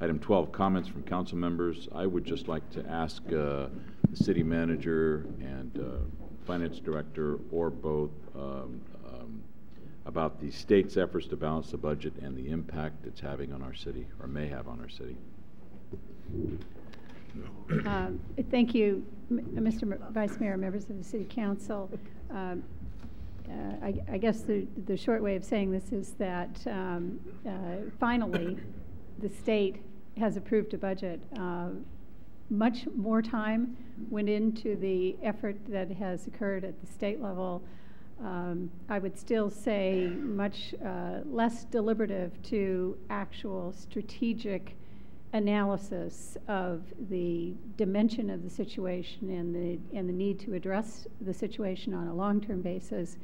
Item 12, comments from council members. I would just like to ask the city manager and finance director, or both, about the state's efforts to balance the budget and the impact it's having on our city, or may have on our city. Thank you, Mr. Vice Mayor, members of the City Council. I guess the short way of saying this is that finally the state has approved a budget. Much more time went into the effort that has occurred at the state level. I would still say much less deliberative to actual strategic analysis of the dimension of the situation and the need to address the situation on a long-term basis.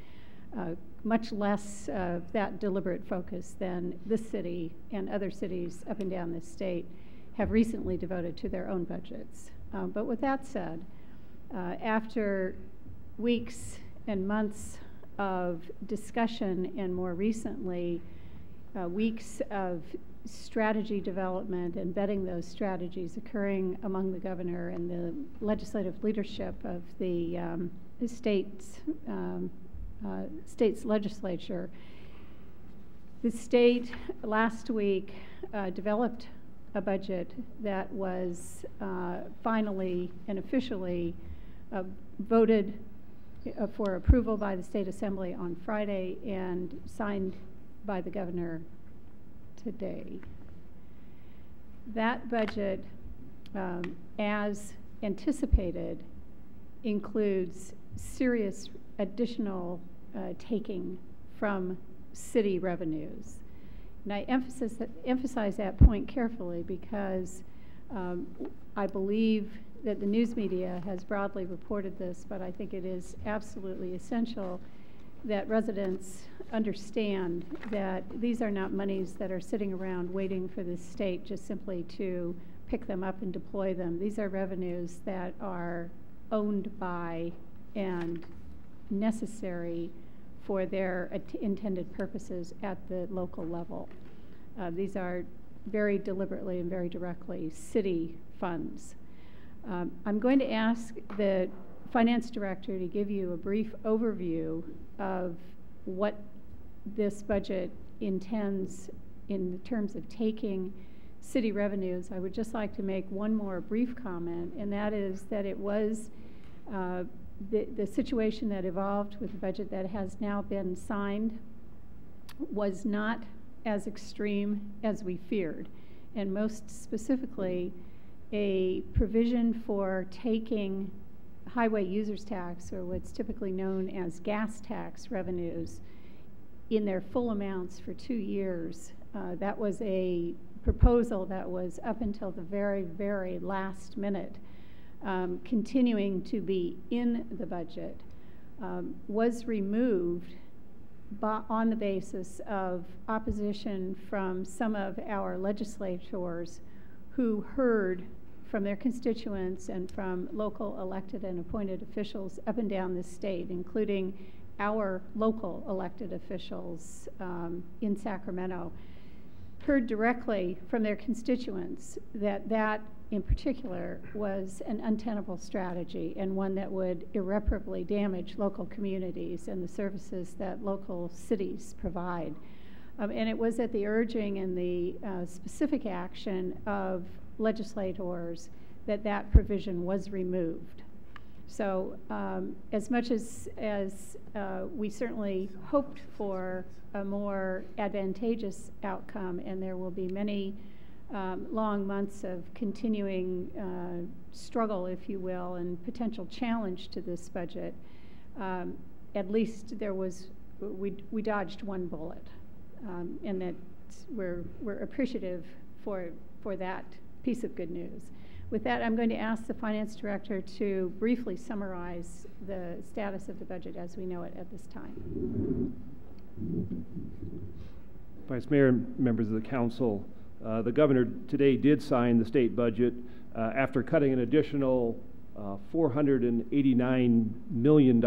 Much less that deliberate focus than this city and other cities up and down this state have recently devoted to their own budgets. But with that said, after weeks and months of discussion, and more recently weeks of strategy development and vetting those strategies occurring among the governor and the legislative leadership of the state's legislature, the state last week developed a budget that was finally and officially voted for approval by the State Assembly on Friday and signed by the governor today. That budget, as anticipated, includes serious additional taking from city revenues. And I emphasize that point carefully because I believe that the news media has broadly reported this, but I think it is absolutely essential that residents understand that these are not monies that are sitting around waiting for the state just simply to pick them up and deploy them. These are revenues that are owned by and necessary for their intended purposes at the local level. These are very deliberately and very directly city funds. I'm going to ask the finance director to give you a brief overview of what this budget intends in terms of taking city revenues. I would just like to make one more brief comment, and that is that it was the situation that evolved with the budget that has now been signed was not as extreme as we feared, and most specifically a provision for taking highway users tax, or what's typically known as gas tax revenues, in their full amounts for 2 years. That was a proposal that was up until the very, very last minute continuing to be in the budget, was removed on the basis of opposition from some of our legislators who heard from their constituents and from local elected and appointed officials up and down the state, including our local elected officials in Sacramento, heard directly from their constituents that that in particular was an untenable strategy and one that would irreparably damage local communities and the services that local cities provide. And it was at the urging and the specific action of legislators that that provision was removed. So as much as we certainly hoped for a more advantageous outcome, and there will be many long months of continuing struggle, if you will, and potential challenge to this budget, at least there was, we dodged one bullet, and that we're appreciative for that piece of good news. With that, I'm going to ask the finance director to briefly summarize the status of the budget as we know it at this time. Vice Mayor and members of the council, the governor today did sign the state budget after cutting an additional $489 million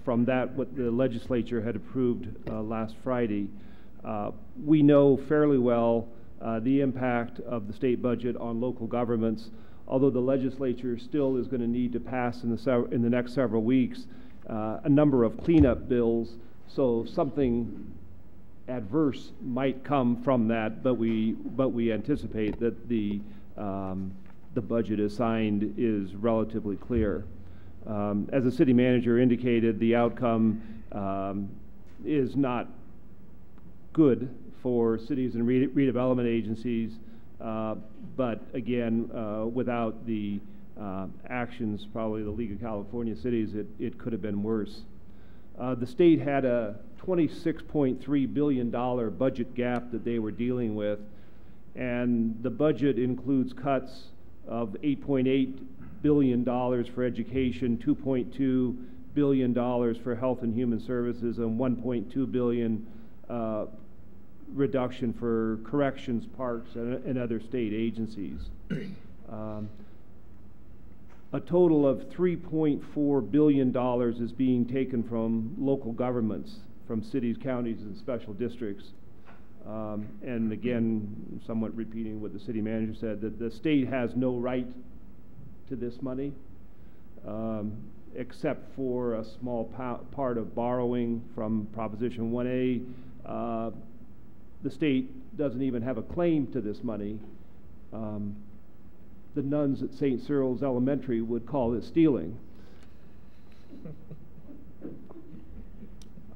from that what the legislature had approved last Friday. We know fairly well the impact of the state budget on local governments, although the legislature still is going to need to pass in the next several weeks a number of cleanup bills, so something adverse might come from that, but we anticipate that the budget assigned is relatively clear. As the city manager indicated, the outcome is not good for cities and redevelopment agencies, but again, without the actions, probably the League of California Cities, it could have been worse. The state had a $26.3 billion budget gap that they were dealing with, and the budget includes cuts of $8.8 billion for education, $2.2 billion for health and human services, and $1.2 billion reduction for corrections, parks, and other state agencies. A total of $3.4 billion is being taken from local governments, from cities, counties, and special districts. And again, somewhat repeating what the city manager said, that the state has no right to this money, except for a small part of borrowing from Proposition 1A. The state doesn't even have a claim to this money. The nuns at St. Cyril's Elementary would call it stealing.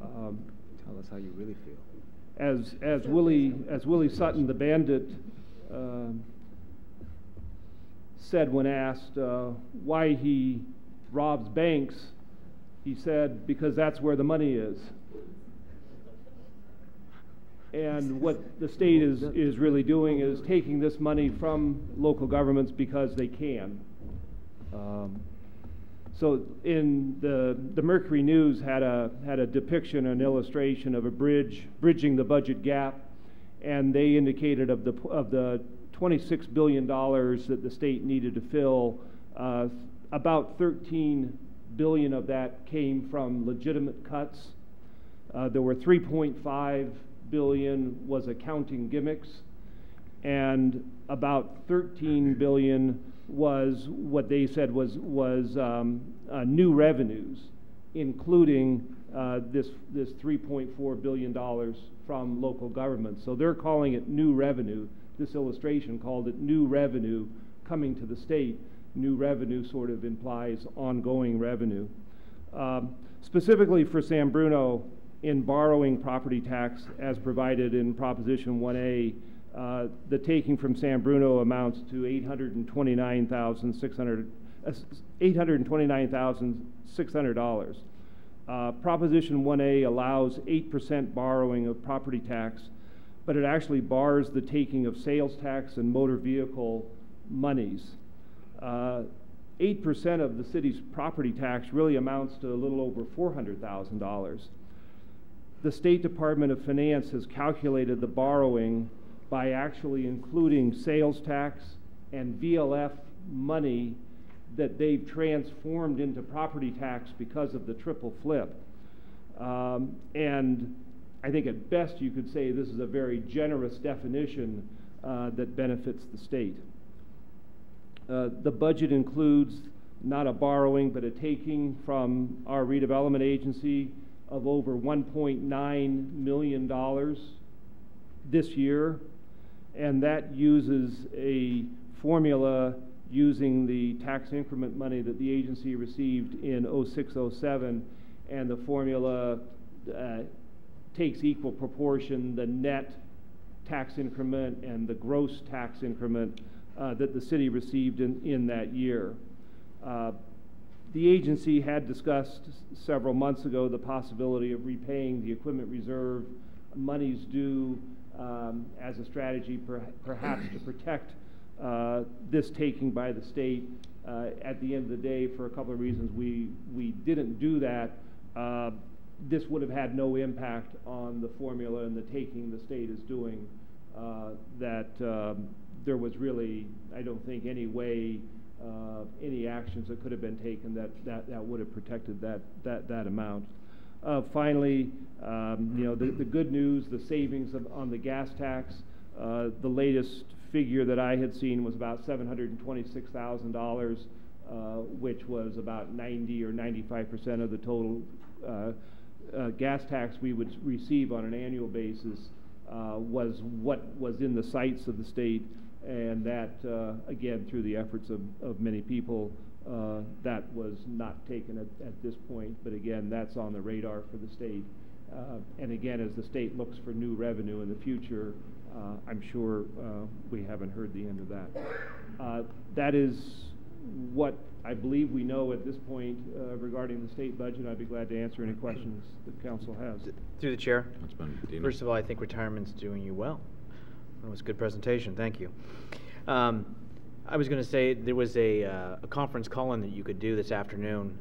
Tell us how you really feel. As Willie Sutton, the bandit, said when asked why he robs banks, he said, because that's where the money is. And what the state is really doing is taking this money from local governments because they can. So in the Mercury News had a depiction, an illustration of a bridging the budget gap, and they indicated of the $26 billion that the state needed to fill, about $13 billion of that came from legitimate cuts. There were $3.5 billion was accounting gimmicks, and about $13 billion was what they said was new revenues, including this $3.4 billion from local governments. So they're calling it new revenue. This illustration called it new revenue coming to the state. New revenue sort of implies ongoing revenue. Specifically for San Bruno, in borrowing property tax as provided in Proposition 1A, the taking from San Bruno amounts to $829,600. Proposition 1A allows 8% borrowing of property tax, but it actually bars the taking of sales tax and motor vehicle monies. 8% of the city's property tax really amounts to a little over $400,000. The State Department of Finance has calculated the borrowing by actually including sales tax and VLF money that they've transformed into property tax because of the triple flip. And I think at best you could say this is a very generous definition that benefits the state. The budget includes not a borrowing but a taking from our redevelopment agency of over $1.9 million this year, and that uses a formula using the tax increment money that the agency received in 06-07, and the formula takes equal proportion the net tax increment and the gross tax increment that the city received in that year. The agency had discussed several months ago the possibility of repaying the equipment reserve monies due as a strategy perhaps to protect this taking by the state. At the end of the day, for a couple of reasons, we didn't do that. This would have had no impact on the formula and the taking the state is doing. There was really, I don't think, any way any actions that could have been taken that would have protected that amount. Finally, the good news, the savings on the gas tax The latest figure that I had seen was about $726,000, which was about 90 or 95% of the total gas tax we would receive on an annual basis, was what was in the sights of the state, and that, again, through the efforts of many people, that was not taken at this point, but again, that's on the radar for the state. And again, as the state looks for new revenue in the future, I'm sure we haven't heard the end of that. That is what I believe we know at this point regarding the state budget. I'd be glad to answer any questions the council has. Through the chair. First of all, I think retirement's doing you well. That was a good presentation. Thank you. I was going to say there was a conference call-in that you could do this afternoon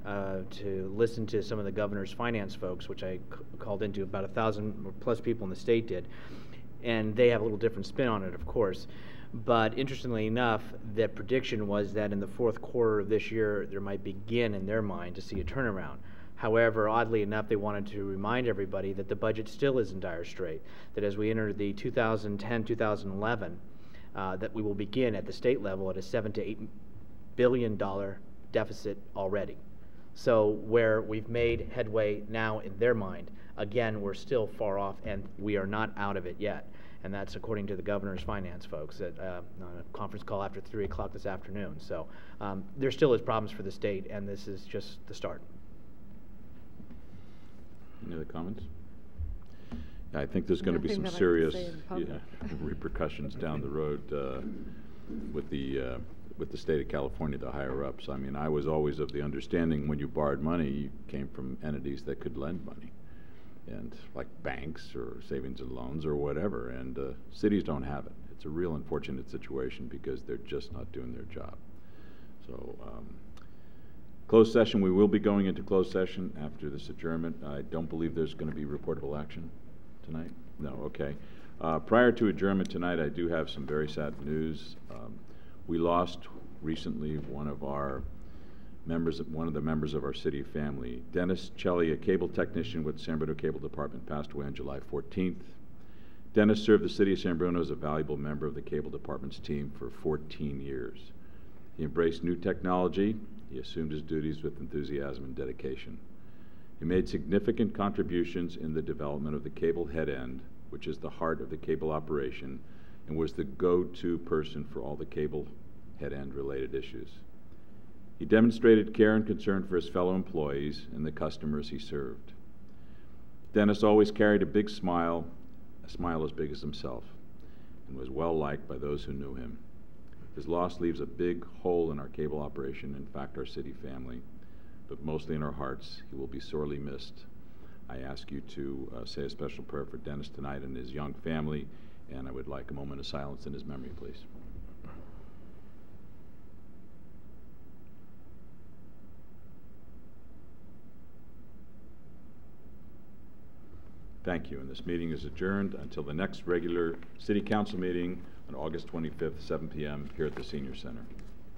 to listen to some of the governor's finance folks, which I called into. About 1,000 plus people in the state did, and they have a little different spin on it, of course. But interestingly enough, the prediction was that in the fourth quarter of this year, there might begin in their mind to see a turnaround. However, oddly enough, they wanted to remind everybody that the budget still is in dire strait, that as we enter the 2010-2011, that we will begin at the state level at a $7 to $8 billion deficit already. So where we've made headway now in their mind, again, we're still far off, and we are not out of it yet. And that's according to the governor's finance folks on a conference call after 3 o'clock this afternoon. So there still is problems for the state, and this is just the start. Any other comments? I think there's going to be some serious repercussions down the road with the state of California, the higher ups. I mean, I was always of the understanding when you borrowed money, you came from entities that could lend money, and like banks or savings and loans or whatever. And cities don't have it. It's a real unfortunate situation because they're just not doing their job. So. Closed session, we will be going into closed session after this adjournment. I don't believe there's going to be reportable action tonight? No, okay. Prior to adjournment tonight, I do have some very sad news. We lost recently one of the members of our city family. Dennis Celli, a cable technician with San Bruno Cable Department, passed away on July 14th. Dennis served the city of San Bruno as a valuable member of the cable department's team for 14 years. He embraced new technology. He assumed his duties with enthusiasm and dedication. He made significant contributions in the development of the cable head end, which is the heart of the cable operation, and was the go-to person for all the cable head end related issues. He demonstrated care and concern for his fellow employees and the customers he served. Dennis always carried a big smile, a smile as big as himself, and was well liked by those who knew him. His loss leaves a big hole in our cable operation, in fact, our city family, but mostly in our hearts. He will be sorely missed. I ask you to say a special prayer for Dennis tonight and his young family, and I would like a moment of silence in his memory, please. Thank you, and this meeting is adjourned until the next regular City Council meeting on August 25th, 7 p.m. here at the Senior Center.